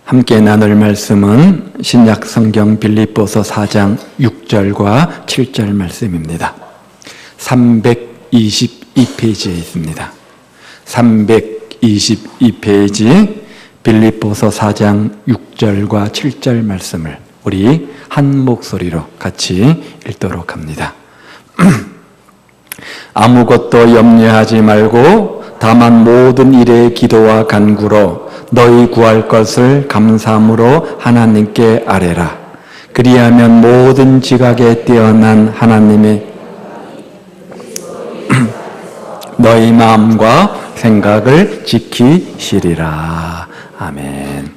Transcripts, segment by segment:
함께 나눌 말씀은 신약 성경 빌립보서 4장 6절과 7절 말씀입니다. 322페이지에 있습니다. 322페이지 빌립보서 4장 6절과 7절 말씀을 우리 한 목소리로 같이 읽도록 합니다. 아무것도 염려하지 말고 다만 모든 일에 기도와 간구로 너희 구할 것을 감사함으로 하나님께 아뢰라. 그리하면 모든 지각에 뛰어난 하나님의 너희 마음과 생각을 지키시리라. 아멘.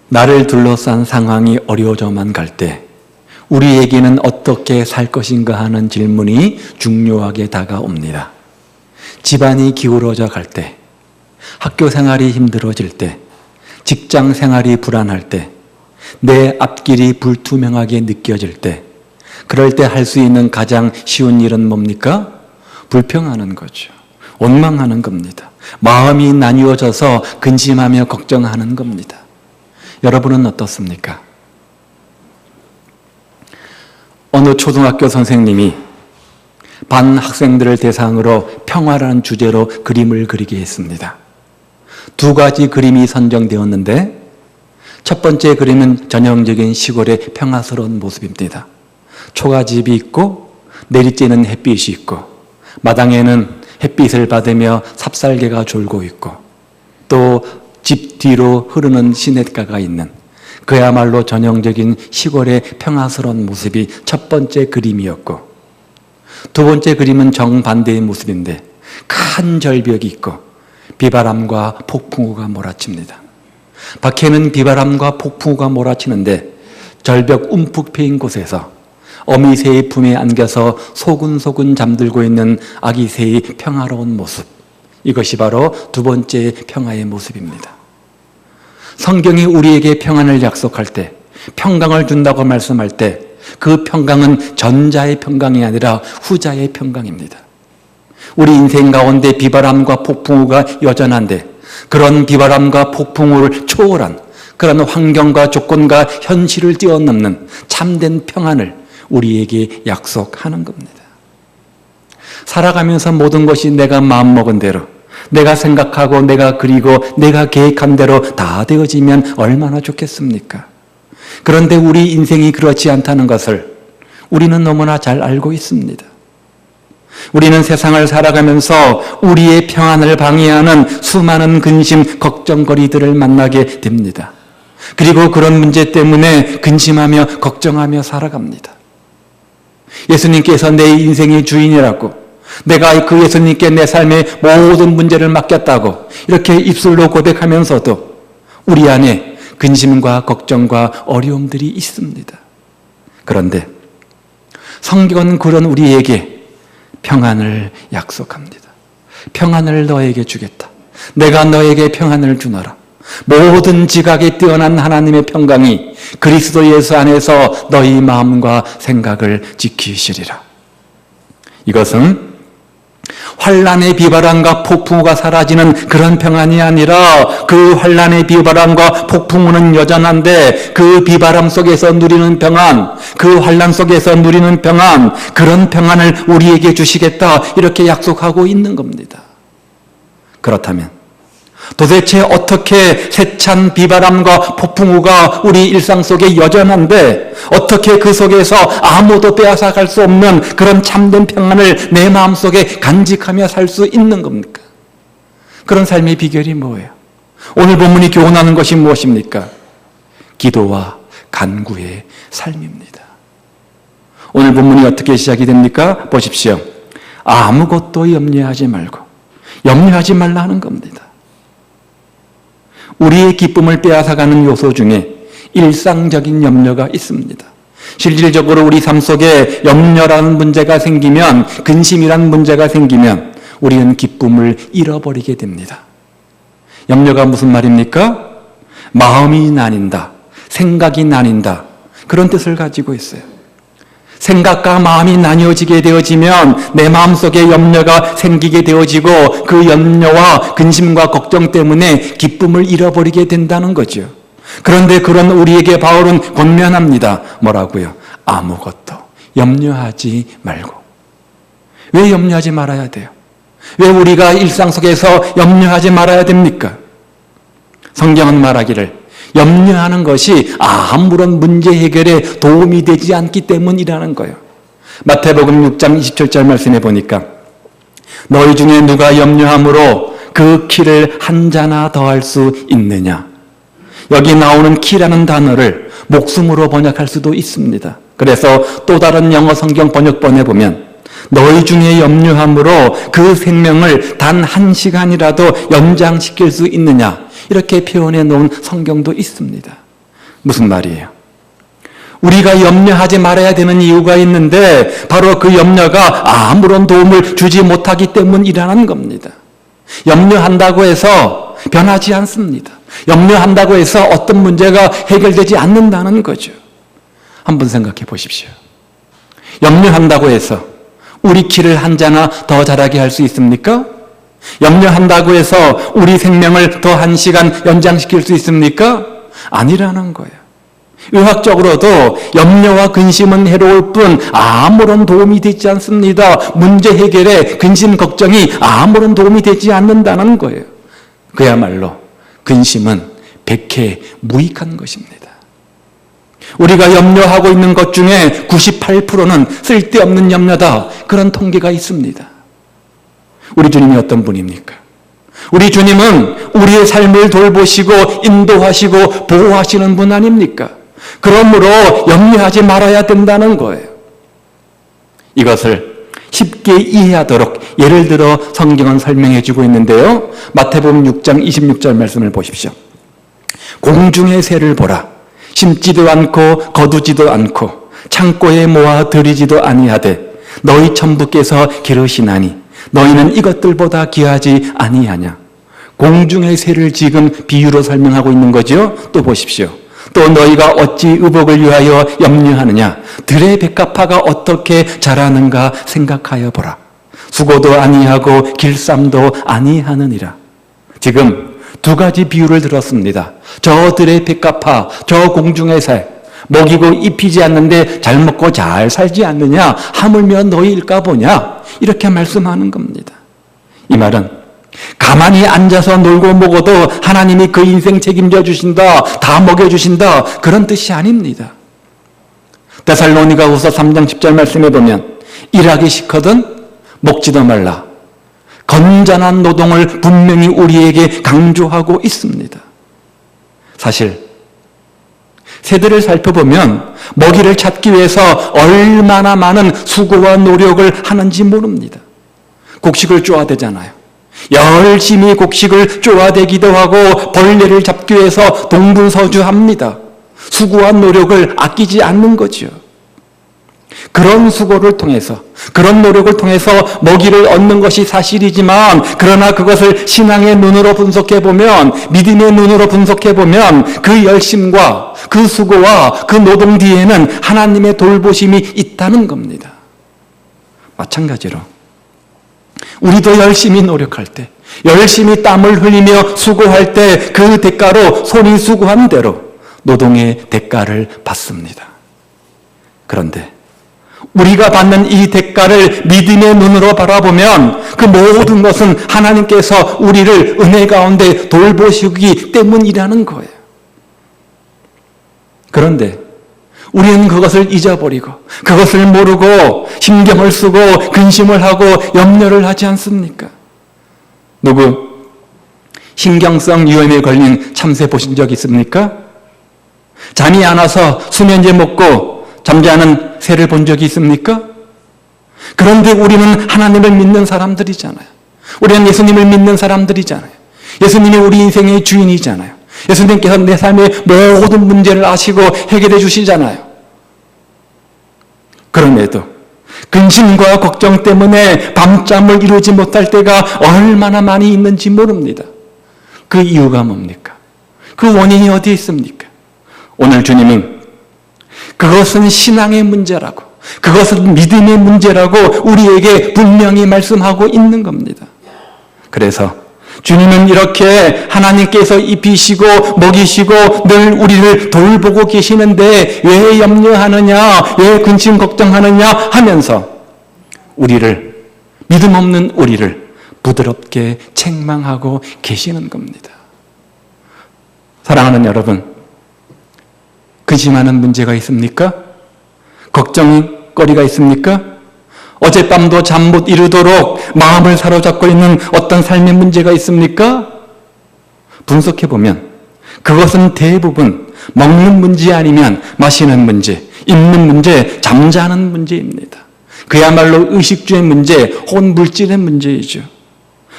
나를 둘러싼 상황이 어려워져만 갈 때 우리에게는 어떻게 살 것인가 하는 질문이 중요하게 다가옵니다. 집안이 기울어져 갈 때, 학교 생활이 힘들어질 때, 직장 생활이 불안할 때, 내 앞길이 불투명하게 느껴질 때, 그럴 때 할 수 있는 가장 쉬운 일은 뭡니까? 불평하는 거죠. 원망하는 겁니다. 마음이 나뉘어져서 근심하며 걱정하는 겁니다. 여러분은 어떻습니까? 어느 초등학교 선생님이 반 학생들을 대상으로 평화라는 주제로 그림을 그리게 했습니다. 두 가지 그림이 선정되었는데 첫 번째 그림은 전형적인 시골의 평화스러운 모습입니다. 초가집이 있고 내리쬐는 햇빛이 있고 마당에는 햇빛을 받으며 삽살개가 졸고 있고 또 집 뒤로 흐르는 시냇가가 있는 그야말로 전형적인 시골의 평화스러운 모습이 첫 번째 그림이었고 두 번째 그림은 정반대의 모습인데 큰 절벽이 있고 비바람과 폭풍우가 몰아칩니다. 밖에는 비바람과 폭풍우가 몰아치는데 절벽 움푹 패인 곳에서 어미새의 품에 안겨서 소근소근 잠들고 있는 아기새의 평화로운 모습, 이것이 바로 두 번째 평화의 모습입니다. 성경이 우리에게 평안을 약속할 때, 평강을 준다고 말씀할 때 그 평강은 전자의 평강이 아니라 후자의 평강입니다. 우리 인생 가운데 비바람과 폭풍우가 여전한데 그런 비바람과 폭풍우를 초월한 그런 환경과 조건과 현실을 뛰어넘는 참된 평안을 우리에게 약속하는 겁니다. 살아가면서 모든 것이 내가 마음먹은 대로, 내가 생각하고 내가 그리고 내가 계획한 대로 다 되어지면 얼마나 좋겠습니까? 그런데 우리 인생이 그렇지 않다는 것을 우리는 너무나 잘 알고 있습니다. 우리는 세상을 살아가면서 우리의 평안을 방해하는 수많은 근심, 걱정거리들을 만나게 됩니다. 그리고 그런 문제 때문에 근심하며 걱정하며 살아갑니다. 예수님께서 내 인생의 주인이라고, 내가 그 예수님께 내 삶의 모든 문제를 맡겼다고 이렇게 입술로 고백하면서도 우리 안에 근심과 걱정과 어려움들이 있습니다. 그런데 성경은 그런 우리에게 평안을 약속합니다. 평안을 너에게 주겠다. 내가 너에게 평안을 주노라. 모든 지각에 뛰어난 하나님의 평강이 그리스도 예수 안에서 너희 마음과 생각을 지키시리라. 이것은 환난의 비바람과 폭풍우가 사라지는 그런 평안이 아니라 그 환난의 비바람과 폭풍우는 여전한데 그 비바람 속에서 누리는 평안, 그 환난 속에서 누리는 평안, 그런 평안을 우리에게 주시겠다 이렇게 약속하고 있는 겁니다. 그렇다면 도대체 어떻게 세찬 비바람과 폭풍우가 우리 일상 속에 여전한데 어떻게 그 속에서 아무도 빼앗아갈 수 없는 그런 참된 평안을 내 마음속에 간직하며 살 수 있는 겁니까? 그런 삶의 비결이 뭐예요? 오늘 본문이 교훈하는 것이 무엇입니까? 기도와 간구의 삶입니다. 오늘 본문이 어떻게 시작이 됩니까? 보십시오. 아무것도 염려하지 말고, 염려하지 말라 하는 겁니다. 우리의 기쁨을 빼앗아가는 요소 중에 일상적인 염려가 있습니다. 실질적으로 우리 삶 속에 염려라는 문제가 생기면, 근심이라는 문제가 생기면 우리는 기쁨을 잃어버리게 됩니다. 염려가 무슨 말입니까? 마음이 나뉜다, 생각이 나뉜다, 그런 뜻을 가지고 있어요. 생각과 마음이 나뉘어지게 되어지면 내 마음속에 염려가 생기게 되어지고 그 염려와 근심과 걱정 때문에 기쁨을 잃어버리게 된다는 거죠. 그런데 그런 우리에게 바울은 권면합니다. 뭐라고요? 아무것도 염려하지 말고. 왜 염려하지 말아야 돼요? 왜 우리가 일상 속에서 염려하지 말아야 됩니까? 성경은 말하기를 염려하는 것이 아무런 문제 해결에 도움이 되지 않기 때문이라는 거예요. 마태복음 6장 27절 말씀해 보니까 너희 중에 누가 염려함으로 그 키를 한 자나 더할 수 있느냐. 여기 나오는 키라는 단어를 목숨으로 번역할 수도 있습니다. 그래서 또 다른 영어 성경 번역본에 보면 너희 중에 염려함으로 그 생명을 단 1시간이라도 연장시킬 수 있느냐 이렇게 표현해 놓은 성경도 있습니다. 무슨 말이에요? 우리가 염려하지 말아야 되는 이유가 있는데 바로 그 염려가 아무런 도움을 주지 못하기 때문이라는 겁니다. 염려한다고 해서 변하지 않습니다. 염려한다고 해서 어떤 문제가 해결되지 않는다는 거죠. 한번 생각해 보십시오. 염려한다고 해서 우리 키를 한 자나 더 자라게 할 수 있습니까? 염려한다고 해서 우리 생명을 더 1시간 연장시킬 수 있습니까? 아니라는 거예요. 의학적으로도 염려와 근심은 해로울 뿐 아무런 도움이 되지 않습니다. 문제 해결에 근심, 걱정이 아무런 도움이 되지 않는다는 거예요. 그야말로 근심은 백해 무익한 것입니다. 우리가 염려하고 있는 것 중에 98%는 쓸데없는 염려다. 그런 통계가 있습니다. 우리 주님이 어떤 분입니까? 우리 주님은 우리의 삶을 돌보시고 인도하시고 보호하시는 분 아닙니까? 그러므로 염려하지 말아야 된다는 거예요. 이것을 쉽게 이해하도록 예를 들어 성경은 설명해 주고 있는데요. 마태복음 6장 26절 말씀을 보십시오. 공중의 새를 보라. 심지도 않고 거두지도 않고 창고에 모아 들이지도 아니하되 너희 천부께서 기르시나니 너희는 이것들보다 귀하지 아니하냐. 공중의 새를 지금 비유로 설명하고 있는 거죠. 또 보십시오. 또 너희가 어찌 의복을 위하여 염려하느냐. 들의 백합화가 어떻게 자라는가 생각하여 보라. 수고도 아니하고 길쌈도 아니하느니라. 지금 두 가지 비유를 들었습니다. 저 들의 백합화, 저 공중의 새, 먹이고 입히지 않는데 잘 먹고 잘 살지 않느냐? 하물며 너희일까 보냐? 이렇게 말씀하는 겁니다. 이 말은 가만히 앉아서 놀고 먹어도 하나님이 그 인생 책임져 주신다, 다 먹여주신다, 그런 뜻이 아닙니다. 데살로니가후서 3장 10절 말씀에 보면 일하기 싫거든 먹지도 말라. 건전한 노동을 분명히 우리에게 강조하고 있습니다. 사실 새들을 살펴보면 먹이를 찾기 위해서 얼마나 많은 수고와 노력을 하는지 모릅니다. 곡식을 쪼아대잖아요. 열심히 곡식을 쪼아대기도 하고 벌레를 잡기 위해서 동분서주합니다. 수고한 노력을 아끼지 않는 거죠. 그런 수고를 통해서, 그런 노력을 통해서 먹이를 얻는 것이 사실이지만, 그러나 그것을 신앙의 눈으로 분석해보면, 믿음의 눈으로 분석해보면 그 열심과 그 수고와 그 노동 뒤에는 하나님의 돌보심이 있다는 겁니다. 마찬가지로 우리도 열심히 노력할 때, 열심히 땀을 흘리며 수고할 때 그 대가로 손이 수고한 대로 노동의 대가를 받습니다. 그런데 우리가 받는 이 대가를 믿음의 눈으로 바라보면 그 모든 것은 하나님께서 우리를 은혜 가운데 돌보시기 때문이라는 거예요. 그런데 우리는 그것을 잊어버리고 그것을 모르고 신경을 쓰고 근심을 하고 염려를 하지 않습니까? 누구 신경성 위염에 걸린 참새 보신 적 있습니까? 잠이 안 와서 수면제 먹고 잠자는 새를 본 적이 있습니까? 그런데 우리는 하나님을 믿는 사람들이잖아요. 우리는 예수님을 믿는 사람들이잖아요. 예수님이 우리 인생의 주인이잖아요. 예수님께서 내 삶의 모든 문제를 아시고 해결해 주시잖아요. 그럼에도 근심과 걱정 때문에 밤잠을 이루지 못할 때가 얼마나 많이 있는지 모릅니다. 그 이유가 뭡니까? 그 원인이 어디에 있습니까? 오늘 주님은 그것은 신앙의 문제라고, 그것은 믿음의 문제라고 우리에게 분명히 말씀하고 있는 겁니다. 그래서 주님은 이렇게 하나님께서 입히시고 먹이시고 늘 우리를 돌보고 계시는데 왜 염려하느냐, 왜 근심 걱정하느냐 하면서 우리를, 믿음 없는 우리를 부드럽게 책망하고 계시는 겁니다. 사랑하는 여러분, 근심하는 문제가 있습니까? 걱정거리가 있습니까? 어젯밤도 잠 못 이루도록 마음을 사로잡고 있는 어떤 삶의 문제가 있습니까? 분석해보면 그것은 대부분 먹는 문제 아니면 마시는 문제, 입는 문제, 잠자는 문제입니다. 그야말로 의식주의 문제, 혹은 물질의 문제이죠.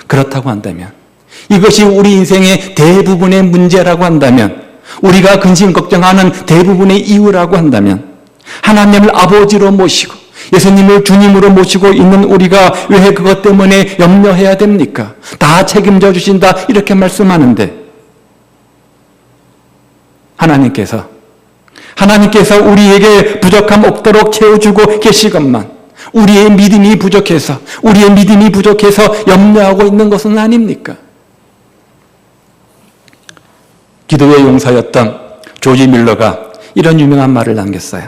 그렇다고 한다면, 이것이 우리 인생의 대부분의 문제라고 한다면, 우리가 근심 걱정하는 대부분의 이유라고 한다면, 하나님을 아버지로 모시고 예수님을 주님으로 모시고 있는 우리가 왜 그것 때문에 염려해야 됩니까? 다 책임져 주신다 이렇게 말씀하는데, 하나님께서 우리에게 부족함 없도록 채워주고 계시건만 우리의 믿음이 부족해서 염려하고 있는 것은 아닙니까? 기도의 용사였던 조지 밀러가 이런 유명한 말을 남겼어요.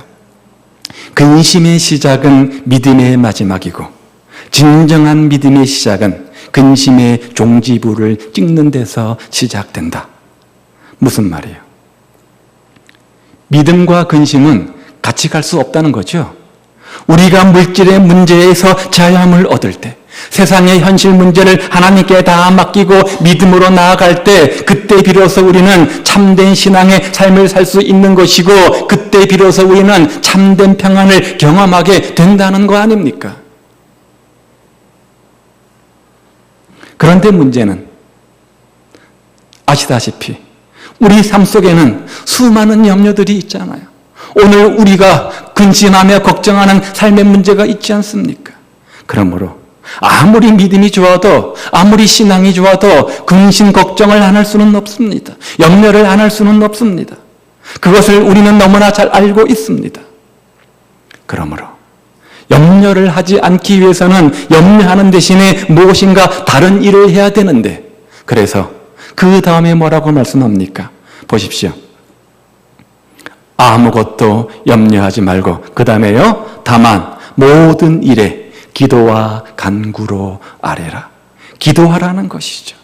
근심의 시작은 믿음의 마지막이고 진정한 믿음의 시작은 근심의 종지부를 찍는 데서 시작된다. 무슨 말이에요? 믿음과 근심은 같이 갈 수 없다는 거죠. 우리가 물질의 문제에서 자유함을 얻을 때, 세상의 현실 문제를 하나님께 다 맡기고 믿음으로 나아갈 때, 그때 비로소 우리는 참된 신앙의 삶을 살 수 있는 것이고, 그때 비로소 우리는 참된 평안을 경험하게 된다는 거 아닙니까? 그런데 문제는 아시다시피 우리 삶 속에는 수많은 염려들이 있잖아요. 오늘 우리가 근심하며 걱정하는 삶의 문제가 있지 않습니까? 그러므로 아무리 믿음이 좋아도, 아무리 신앙이 좋아도 근심 걱정을 안 할 수는 없습니다. 염려를 안 할 수는 없습니다. 그것을 우리는 너무나 잘 알고 있습니다. 그러므로 염려를 하지 않기 위해서는 염려하는 대신에 무엇인가 다른 일을 해야 되는데, 그래서 그 다음에 뭐라고 말씀합니까? 보십시오. 아무것도 염려하지 말고, 그 다음에요, 다만 모든 일에 기도와 간구로 아뢰라. 기도하라는 것이죠.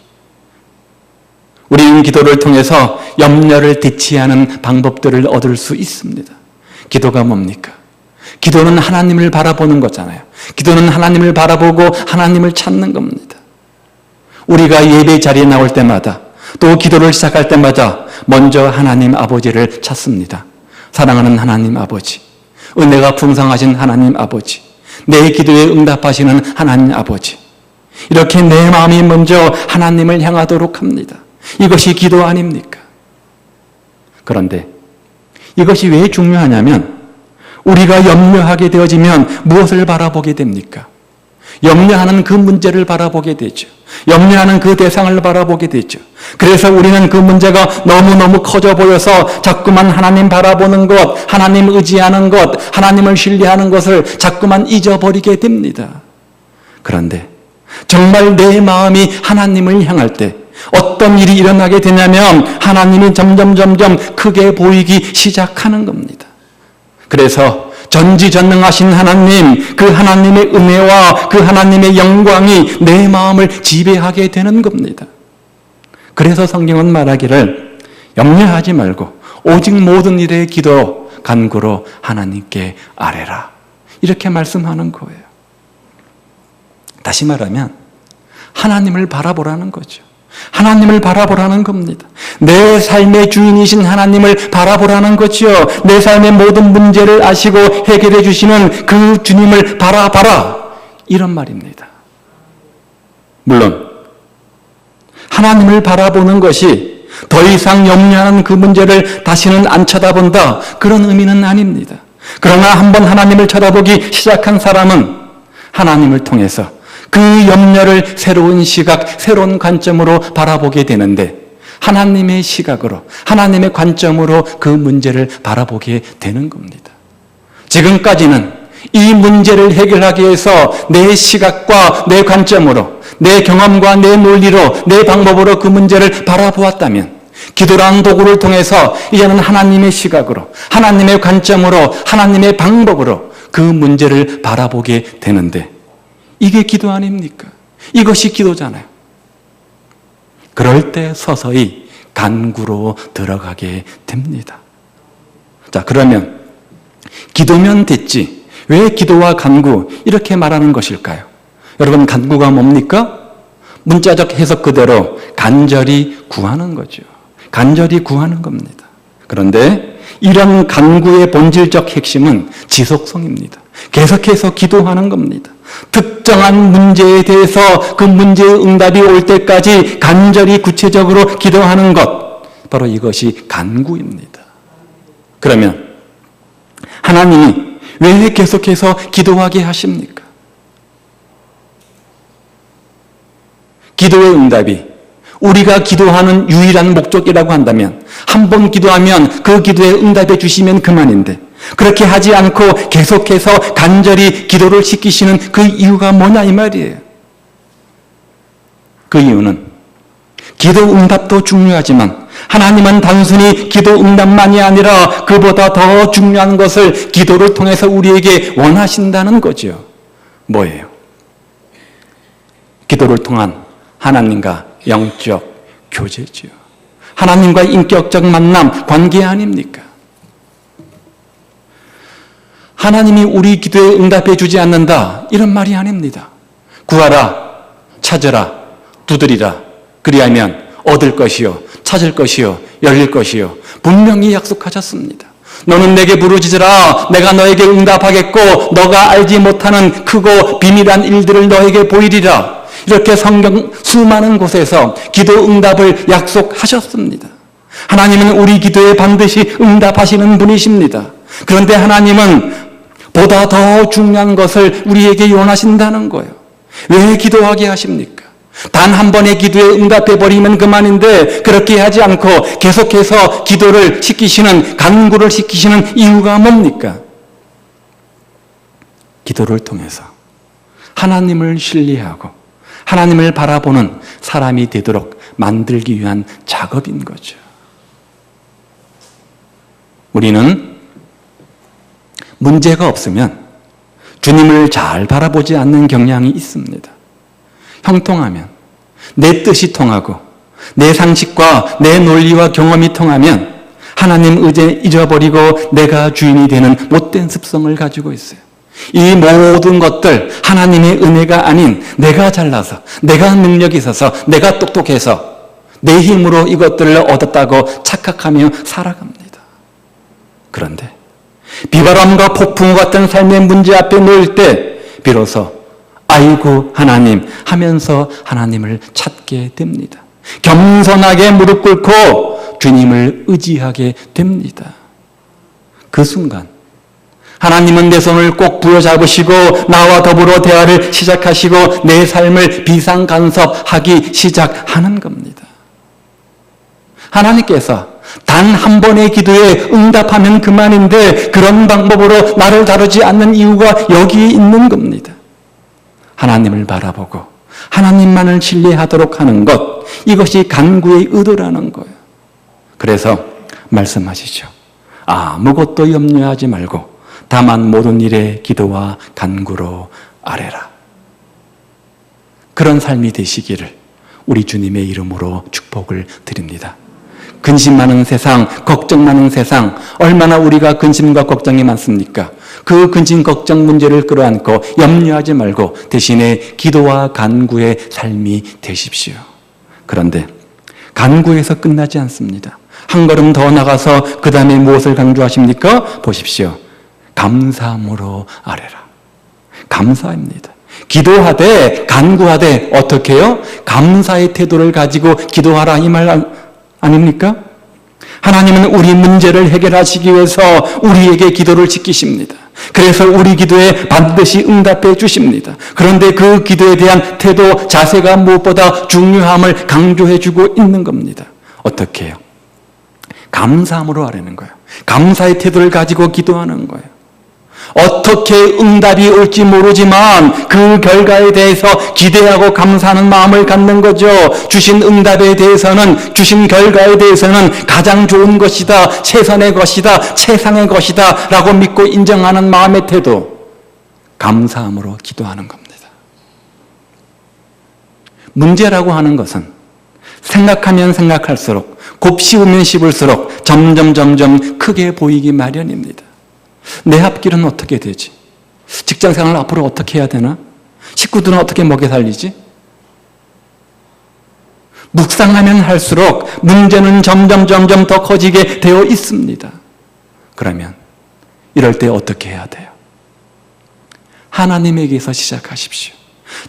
우리는 기도를 통해서 염려를 대치하는 방법들을 얻을 수 있습니다. 기도가 뭡니까? 기도는 하나님을 바라보는 거잖아요. 기도는 하나님을 바라보고 하나님을 찾는 겁니다. 우리가 예배 자리에 나올 때마다, 또 기도를 시작할 때마다 먼저 하나님 아버지를 찾습니다. 사랑하는 하나님 아버지, 은혜가 풍성하신 하나님 아버지, 내 기도에 응답하시는 하나님 아버지, 이렇게 내 마음이 먼저 하나님을 향하도록 합니다. 이것이 기도 아닙니까? 그런데 이것이 왜 중요하냐면, 우리가 염려하게 되어지면 무엇을 바라보게 됩니까? 염려하는 그 문제를 바라보게 되죠. 염려하는 그 대상을 바라보게 되죠. 그래서 우리는 그 문제가 너무너무 커져 보여서 자꾸만 하나님 바라보는 것, 하나님 의지하는 것, 하나님을 신뢰하는 것을 자꾸만 잊어버리게 됩니다. 그런데 정말 내 마음이 하나님을 향할 때 어떤 일이 일어나게 되냐면 하나님이 점점 크게 보이기 시작하는 겁니다. 그래서 전지전능하신 하나님, 그 하나님의 은혜와 그 하나님의 영광이 내 마음을 지배하게 되는 겁니다. 그래서 성경은 말하기를 염려하지 말고 오직 모든 일에 기도, 간구로 하나님께 아뢰라. 이렇게 말씀하는 거예요. 다시 말하면 하나님을 바라보라는 거죠. 하나님을 바라보라는 겁니다. 내 삶의 주인이신 하나님을 바라보라는 거죠. 내 삶의 모든 문제를 아시고 해결해 주시는 그 주님을 바라봐라. 이런 말입니다. 물론 하나님을 바라보는 것이 더 이상 염려하는 그 문제를 다시는 안 쳐다본다, 그런 의미는 아닙니다. 그러나 한번 하나님을 쳐다보기 시작한 사람은 하나님을 통해서 그 염려를 새로운 시각, 새로운 관점으로 바라보게 되는데, 하나님의 시각으로, 하나님의 관점으로 그 문제를 바라보게 되는 겁니다. 지금까지는 이 문제를 해결하기 위해서 내 시각과 내 관점으로, 내 경험과 내 논리로, 내 방법으로 그 문제를 바라보았다면 기도라는 도구를 통해서 이제는 하나님의 시각으로, 하나님의 관점으로, 하나님의 방법으로 그 문제를 바라보게 되는데 이게 기도 아닙니까? 이것이 기도잖아요. 그럴 때 서서히 간구로 들어가게 됩니다. 자, 그러면 기도면 됐지, 왜 기도와 간구 이렇게 말하는 것일까요? 여러분, 간구가 뭡니까? 문자적 해석 그대로 간절히 구하는 거죠. 간절히 구하는 겁니다. 그런데 이런 간구의 본질적 핵심은 지속성입니다. 계속해서 기도하는 겁니다. 특정한 문제에 대해서 그 문제의 응답이 올 때까지 간절히 구체적으로 기도하는 것, 바로 이것이 간구입니다. 그러면 하나님이 왜 계속해서 기도하게 하십니까? 기도의 응답이 우리가 기도하는 유일한 목적이라고 한다면, 한 번 기도하면 그 기도에 응답해 주시면 그만인데, 그렇게 하지 않고 계속해서 간절히 기도를 시키시는 그 이유가 뭐냐 이 말이에요. 그 이유는 기도 응답도 중요하지만 하나님은 단순히 기도 응답만이 아니라 그보다 더 중요한 것을 기도를 통해서 우리에게 원하신다는 거죠. 뭐예요? 기도를 통한 하나님과 영적 교제죠. 하나님과 인격적 만남, 관계 아닙니까? 하나님이 우리 기도에 응답해 주지 않는다, 이런 말이 아닙니다. 구하라, 찾으라, 두드리라, 그리하면 얻을 것이요, 찾을 것이요, 열릴 것이요, 분명히 약속하셨습니다. 너는 내게 부르짖으라, 내가 너에게 응답하겠고 너가 알지 못하는 크고 비밀한 일들을 너에게 보이리라. 이렇게 성경 수많은 곳에서 기도 응답을 약속하셨습니다. 하나님은 우리 기도에 반드시 응답하시는 분이십니다. 그런데 하나님은 보다 더 중요한 것을 우리에게 원하신다는 거예요. 왜 기도하게 하십니까? 단 한 번의 기도에 응답해버리면 그만인데 그렇게 하지 않고 계속해서 기도를 시키시는, 간구를 시키시는 이유가 뭡니까? 기도를 통해서 하나님을 신뢰하고 하나님을 바라보는 사람이 되도록 만들기 위한 작업인 거죠. 우리는 문제가 없으면 주님을 잘 바라보지 않는 경향이 있습니다. 형통하면, 내 뜻이 통하고 내 상식과 내 논리와 경험이 통하면 하나님 의제 잊어버리고 내가 주인이 되는 못된 습성을 가지고 있어요. 이 모든 것들 하나님의 은혜가 아닌 내가 잘나서, 내가 능력이 있어서, 내가 똑똑해서 내 힘으로 이것들을 얻었다고 착각하며 살아갑니다. 그런데 비바람과 폭풍 같은 삶의 문제 앞에 놓일 때 비로소 아이고 하나님 하면서 하나님을 찾게 됩니다. 겸손하게 무릎 꿇고 주님을 의지하게 됩니다. 그 순간 하나님은 내 손을 꼭 부여잡으시고 나와 더불어 대화를 시작하시고 내 삶을 비상간섭하기 시작하는 겁니다. 하나님께서 단 한 번의 기도에 응답하면 그만인데 그런 방법으로 나를 다루지 않는 이유가 여기에 있는 겁니다. 하나님을 바라보고 하나님만을 신뢰하도록 하는 것, 이것이 간구의 의도라는 거예요. 그래서 말씀하시죠. 아무것도 염려하지 말고 다만 모든 일에 기도와 간구로 아뢰라. 그런 삶이 되시기를 우리 주님의 이름으로 축복을 드립니다. 근심 많은 세상, 걱정 많은 세상, 얼마나 우리가 근심과 걱정이 많습니까? 그 근심, 걱정 문제를 끌어안고 염려하지 말고 대신에 기도와 간구의 삶이 되십시오. 그런데 간구에서 끝나지 않습니다. 한 걸음 더 나가서 그 다음에 무엇을 강조하십니까? 보십시오. 감사함으로 아뢰라. 감사입니다. 기도하되 간구하되 어떻게 해요? 감사의 태도를 가지고 기도하라 이 말 아닙니까? 하나님은 우리 문제를 해결하시기 위해서 우리에게 기도를 시키십니다. 그래서 우리 기도에 반드시 응답해 주십니다. 그런데 그 기도에 대한 태도, 자세가 무엇보다 중요함을 강조해 주고 있는 겁니다. 어떻게 해요? 감사함으로 아뢰는 거예요. 감사의 태도를 가지고 기도하는 거예요. 어떻게 응답이 올지 모르지만 그 결과에 대해서 기대하고 감사하는 마음을 갖는 거죠. 주신 응답에 대해서는, 주신 결과에 대해서는 가장 좋은 것이다, 최선의 것이다, 최상의 것이다 라고 믿고 인정하는 마음의 태도, 감사함으로 기도하는 겁니다. 문제라고 하는 것은 생각하면 생각할수록, 곱씹으면 씹을수록 점점 크게 보이기 마련입니다. 내 앞길은 어떻게 되지? 직장생활 앞으로 어떻게 해야 되나? 식구들은 어떻게 먹여 살리지? 묵상하면 할수록 문제는 점점 더 커지게 되어 있습니다. 그러면 이럴 때 어떻게 해야 돼요? 하나님에게서 시작하십시오.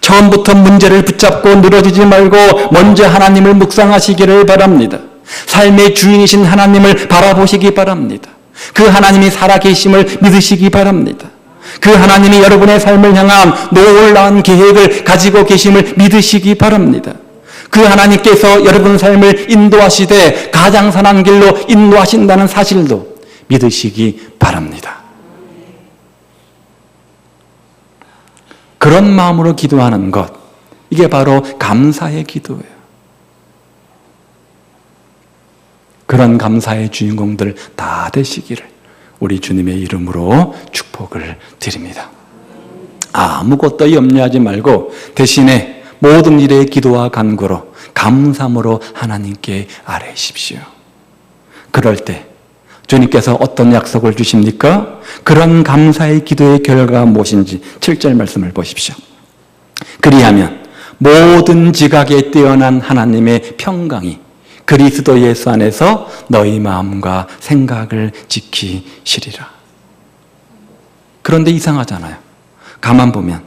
처음부터 문제를 붙잡고 늘어지지 말고 먼저 하나님을 묵상하시기를 바랍니다. 삶의 주인이신 하나님을 바라보시기 바랍니다. 그 하나님이 살아계심을 믿으시기 바랍니다. 그 하나님이 여러분의 삶을 향한 놀라운 계획을 가지고 계심을 믿으시기 바랍니다. 그 하나님께서 여러분 삶을 인도하시되 가장 선한 길로 인도하신다는 사실도 믿으시기 바랍니다. 그런 마음으로 기도하는 것, 이게 바로 감사의 기도예요. 그런 감사의 주인공들 다 되시기를 우리 주님의 이름으로 축복을 드립니다. 아무것도 염려하지 말고 대신에 모든 일에 기도와 간구로 감사함으로 하나님께 아뢰십시오. 그럴 때 주님께서 어떤 약속을 주십니까? 그런 감사의 기도의 결과가 무엇인지 7절 말씀을 보십시오. 그리하면 모든 지각에 뛰어난 하나님의 평강이 그리스도 예수 안에서 너희 마음과 생각을 지키시리라. 그런데 이상하잖아요. 가만 보면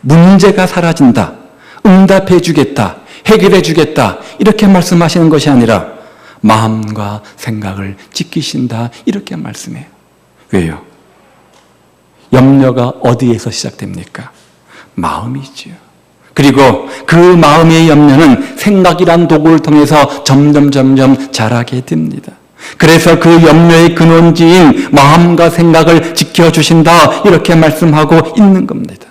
문제가 사라진다, 응답해 주겠다, 해결해 주겠다 이렇게 말씀하시는 것이 아니라 마음과 생각을 지키신다 이렇게 말씀해요. 왜요? 염려가 어디에서 시작됩니까? 마음이지요. 그리고 그 마음의 염려는 생각이란 도구를 통해서 점점 자라게 됩니다. 그래서 그 염려의 근원지인 마음과 생각을 지켜주신다 이렇게 말씀하고 있는 겁니다.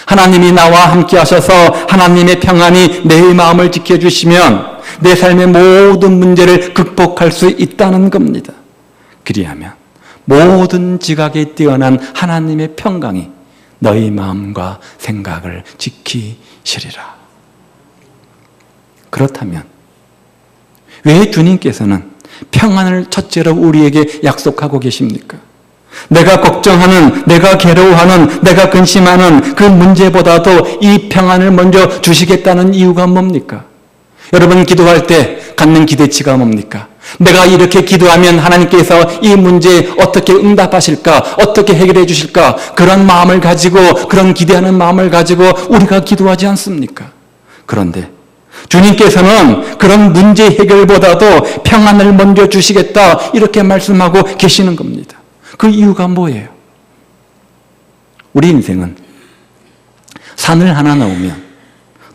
하나님이 나와 함께 하셔서 하나님의 평안이 내 마음을 지켜주시면 내 삶의 모든 문제를 극복할 수 있다는 겁니다. 그리하면 모든 지각에 뛰어난 하나님의 평강이 너희 마음과 생각을 지키시리라. 그렇다면 왜 주님께서는 평안을 첫째로 우리에게 약속하고 계십니까? 내가 걱정하는, 내가 괴로워하는, 내가 근심하는 그 문제보다도 이 평안을 먼저 주시겠다는 이유가 뭡니까? 여러분 기도할 때 갖는 기대치가 뭡니까? 내가 이렇게 기도하면 하나님께서 이 문제에 어떻게 응답하실까? 어떻게 해결해 주실까? 그런 마음을 가지고, 그런 기대하는 마음을 가지고 우리가 기도하지 않습니까? 그런데 주님께서는 그런 문제 해결보다도 평안을 먼저 주시겠다 이렇게 말씀하고 계시는 겁니다. 그 이유가 뭐예요? 우리 인생은 산을 하나 넘으면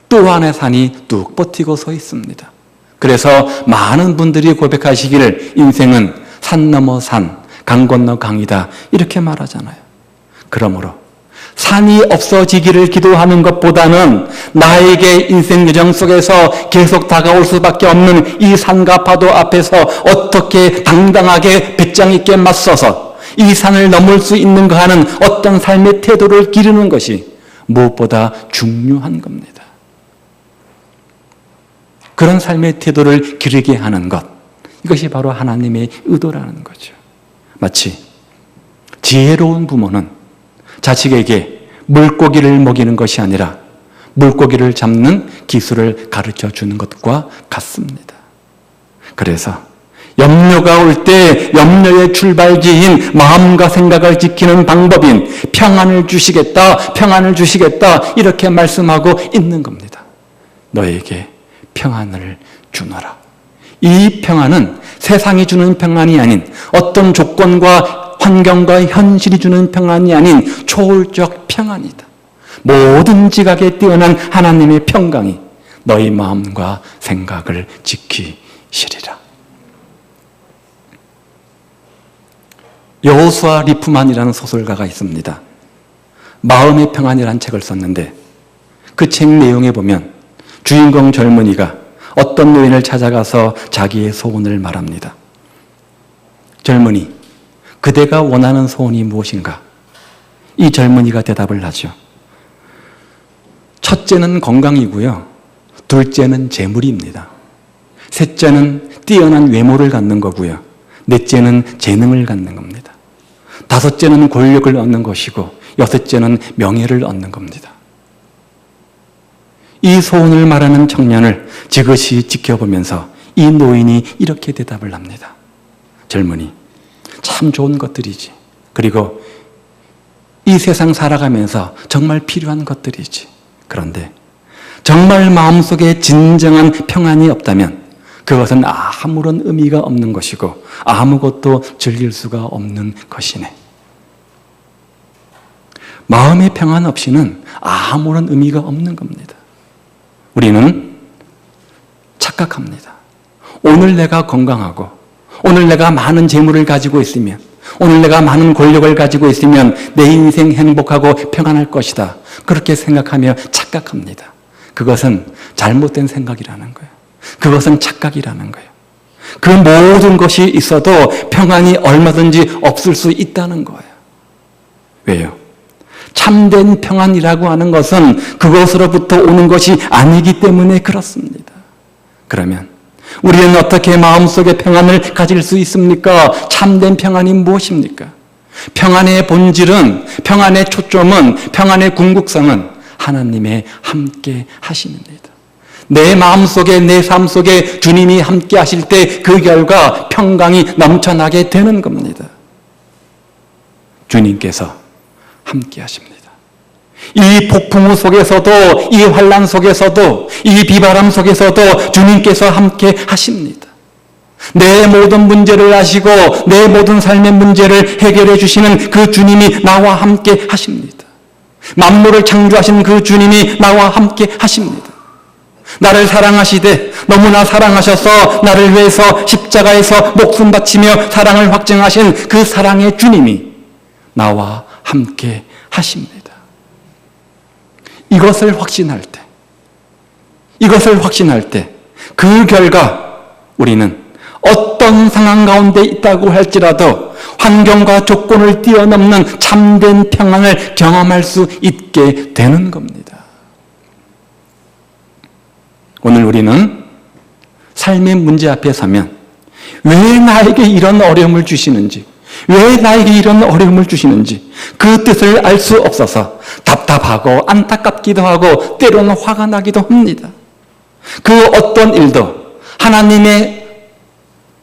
또 하나의 산이 뚝 버티고 서 있습니다. 그래서 많은 분들이 고백하시기를 인생은 산 넘어 산, 강 건너 강이다 이렇게 말하잖아요. 그러므로 산이 없어지기를 기도하는 것보다는 나에게 인생 여정 속에서 계속 다가올 수밖에 없는 이 산과 파도 앞에서 어떻게 당당하게 배짱 있게 맞서서 이 산을 넘을 수 있는가 하는 어떤 삶의 태도를 기르는 것이 무엇보다 중요한 겁니다. 그런 삶의 태도를 기르게 하는 것, 이것이 바로 하나님의 의도라는 거죠. 마치 지혜로운 부모는 자식에게 물고기를 먹이는 것이 아니라 물고기를 잡는 기술을 가르쳐 주는 것과 같습니다. 그래서 염려가 올 때 염려의 출발지인 마음과 생각을 지키는 방법인 평안을 주시겠다, 평안을 주시겠다 이렇게 말씀하고 있는 겁니다. 너에게 평안을 주노라. 이 평안은 세상이 주는 평안이 아닌 어떤 조건과 환경과 현실이 주는 평안이 아닌 초월적 평안이다. 모든 지각에 뛰어난 하나님의 평강이 너희 마음과 생각을 지키시리라. 여호수아 리프만이라는 소설가가 있습니다. 마음의 평안이라는 책을 썼는데 그 책 내용에 보면 주인공 젊은이가 어떤 노인을 찾아가서 자기의 소원을 말합니다. 젊은이, 그대가 원하는 소원이 무엇인가? 이 젊은이가 대답을 하죠. 첫째는 건강이고요. 둘째는 재물입니다. 셋째는 뛰어난 외모를 갖는 거고요. 넷째는 재능을 갖는 겁니다. 다섯째는 권력을 얻는 것이고 여섯째는 명예를 얻는 겁니다. 이 소원을 말하는 청년을 지그시 지켜보면서 이 노인이 이렇게 대답을 합니다. 젊은이, 참 좋은 것들이지. 그리고 이 세상 살아가면서 정말 필요한 것들이지. 그런데 정말 마음속에 진정한 평안이 없다면 그것은 아무런 의미가 없는 것이고 아무것도 즐길 수가 없는 것이네. 마음의 평안 없이는 아무런 의미가 없는 겁니다. 우리는 착각합니다. 오늘 내가 건강하고 오늘 내가 많은 재물을 가지고 있으면 오늘 내가 많은 권력을 가지고 있으면 내 인생 행복하고 평안할 것이다. 그렇게 생각하며 착각합니다. 그것은 잘못된 생각이라는 거예요. 그것은 착각이라는 거예요. 그 모든 것이 있어도 평안이 얼마든지 없을 수 있다는 거예요. 왜요? 참된 평안이라고 하는 것은 그것으로부터 오는 것이 아니기 때문에 그렇습니다. 그러면 우리는 어떻게 마음속에 평안을 가질 수 있습니까? 참된 평안이 무엇입니까? 평안의 본질은, 평안의 초점은, 평안의 궁극성은 하나님의 함께 하심입니다. 내 마음속에, 내 삶 속에 주님이 함께 하실 때 그 결과 평강이 넘쳐나게 되는 겁니다. 주님께서 함께 하십니다. 이 폭풍우 속에서도, 이 환난 속에서도, 이 비바람 속에서도 주님께서 함께 하십니다. 내 모든 문제를 아시고 내 모든 삶의 문제를 해결해 주시는 그 주님이 나와 함께 하십니다. 만물을 창조하신 그 주님이 나와 함께 하십니다. 나를 사랑하시되 너무나 사랑하셔서 나를 위해서 십자가에서 목숨 바치며 사랑을 확증하신 그 사랑의 주님이 나와 함께 하십니다. 이것을 확신할 때 그 결과 우리는 어떤 상황 가운데 있다고 할지라도 환경과 조건을 뛰어넘는 참된 평안을 경험할 수 있게 되는 겁니다. 오늘 우리는 삶의 문제 앞에 서면 왜 나에게 이런 어려움을 주시는지, 왜 나에게 이런 어려움을 주시는지 그 뜻을 알 수 없어서 답답하고 안타깝기도 하고 때로는 화가 나기도 합니다. 그 어떤 일도 하나님의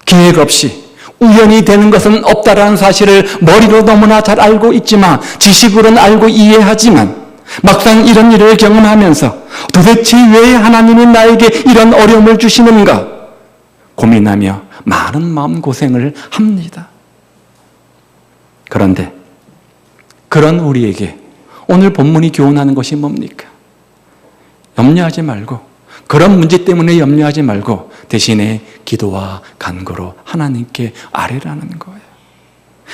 계획 없이 우연히 되는 것은 없다라는 사실을 머리로 너무나 잘 알고 있지만, 지식으로는 알고 이해하지만 막상 이런 일을 경험하면서 도대체 왜 하나님이 나에게 이런 어려움을 주시는가 고민하며 많은 마음고생을 합니다. 그런데 그런 우리에게 오늘 본문이 교훈하는 것이 뭡니까? 염려하지 말고, 그런 문제 때문에 염려하지 말고 대신에 기도와 간구로 하나님께 아뢰라는 거예요.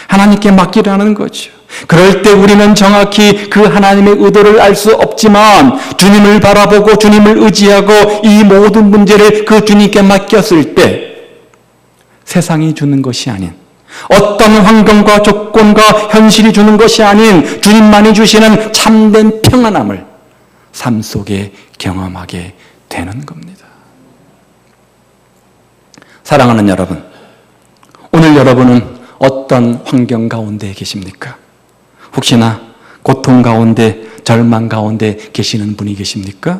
하나님께 맡기라는 거죠. 그럴 때 우리는 정확히 그 하나님의 의도를 알 수 없지만 주님을 바라보고 주님을 의지하고 이 모든 문제를 그 주님께 맡겼을 때 세상이 주는 것이 아닌, 어떤 환경과 조건과 현실이 주는 것이 아닌 주님만이 주시는 참된 평안함을 삶 속에 경험하게 되는 겁니다. 사랑하는 여러분, 오늘 여러분은 어떤 환경 가운데 계십니까? 혹시나 고통 가운데, 절망 가운데 계시는 분이 계십니까?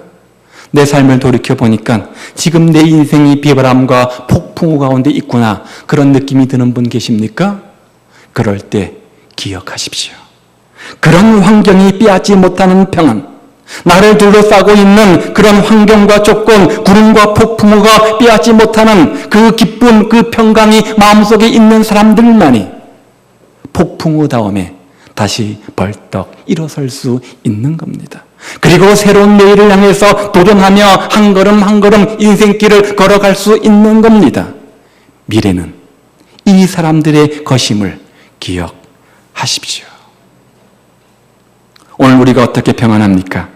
내 삶을 돌이켜보니까 지금 내 인생이 비바람과 폭풍우 가운데 있구나, 그런 느낌이 드는 분 계십니까? 그럴 때 기억하십시오. 그런 환경이 빼앗지 못하는 평안, 나를 둘러싸고 있는 그런 환경과 조건, 구름과 폭풍우가 빼앗지 못하는 그 기쁨, 그 평강이 마음속에 있는 사람들만이 폭풍우 다음에 다시 벌떡 일어설 수 있는 겁니다. 그리고 새로운 내일을 향해서 도전하며 한 걸음 한 걸음 인생길을 걸어갈 수 있는 겁니다. 미래는 이 사람들의 것임을 기억하십시오. 오늘 우리가 어떻게 평안합니까?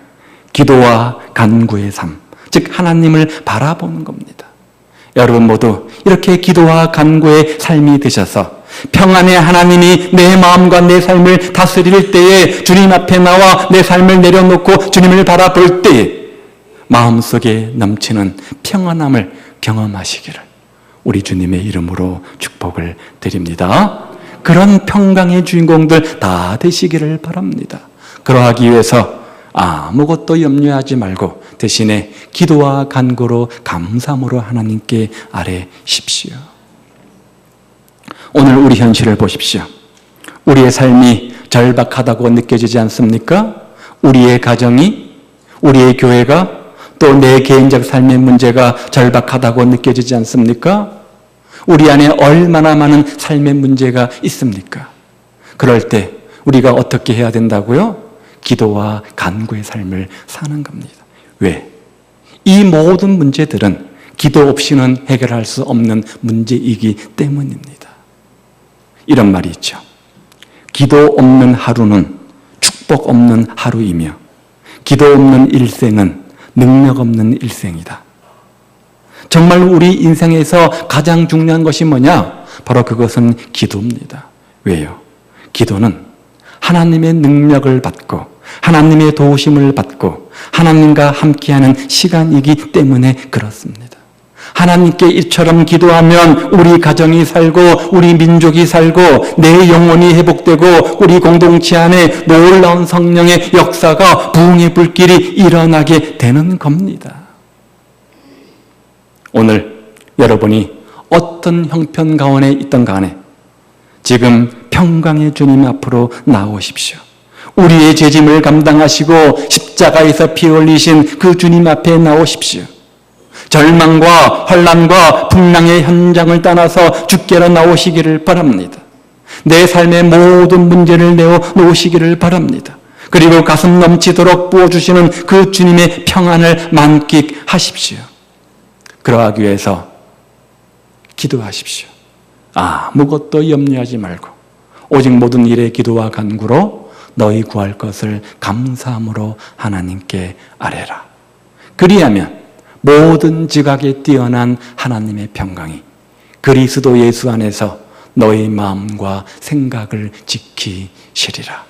기도와 간구의 삶, 즉 하나님을 바라보는 겁니다. 여러분 모두 이렇게 기도와 간구의 삶이 되셔서 평안의 하나님이 내 마음과 내 삶을 다스릴 때에 주님 앞에 나와 내 삶을 내려놓고 주님을 바라볼 때에 마음속에 넘치는 평안함을 경험하시기를 우리 주님의 이름으로 축복을 드립니다. 그런 평강의 주인공들 다 되시기를 바랍니다. 그러하기 위해서 아무것도 염려하지 말고 대신에 기도와 간구로 감사함으로 하나님께 아뢰십시오. 오늘 우리 현실을 보십시오. 우리의 삶이 절박하다고 느껴지지 않습니까? 우리의 가정이, 우리의 교회가, 또 내 개인적 삶의 문제가 절박하다고 느껴지지 않습니까? 우리 안에 얼마나 많은 삶의 문제가 있습니까? 그럴 때 우리가 어떻게 해야 된다고요? 기도와 간구의 삶을 사는 겁니다. 왜? 이 모든 문제들은 기도 없이는 해결할 수 없는 문제이기 때문입니다. 이런 말이 있죠. 기도 없는 하루는 축복 없는 하루이며 기도 없는 일생은 능력 없는 일생이다. 정말 우리 인생에서 가장 중요한 것이 뭐냐? 바로 그것은 기도입니다. 왜요? 기도는 하나님의 능력을 받고 하나님의 도우심을 받고 하나님과 함께하는 시간이기 때문에 그렇습니다. 하나님께 이처럼 기도하면 우리 가정이 살고 우리 민족이 살고 내 영혼이 회복되고 우리 공동체 안에 놀라운 성령의 역사가 부흥의 불길이 일어나게 되는 겁니다. 오늘 여러분이 어떤 형편 가운데 있던 간에 지금 평강의 주님 앞으로 나오십시오. 우리의 죄짐을 감당하시고 십자가에서 피 흘리신 그 주님 앞에 나오십시오. 절망과 환난과 풍랑의 현장을 떠나서 주께로 나오시기를 바랍니다. 내 삶의 모든 문제를 내어놓으시기를 바랍니다. 그리고 가슴 넘치도록 부어주시는 그 주님의 평안을 만끽하십시오. 그러하기 위해서 기도하십시오. 아무것도 염려하지 말고 오직 모든 일에 기도와 간구로 너희 구할 것을 감사함으로 하나님께 아뢰라. 그리하면 모든 지각에 뛰어난 하나님의 평강이 그리스도 예수 안에서 너희 마음과 생각을 지키시리라.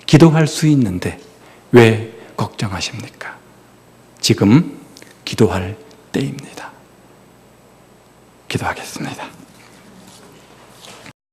기도할 수 있는데 왜 걱정하십니까? 지금 기도할 때입니다. 기도하겠습니다.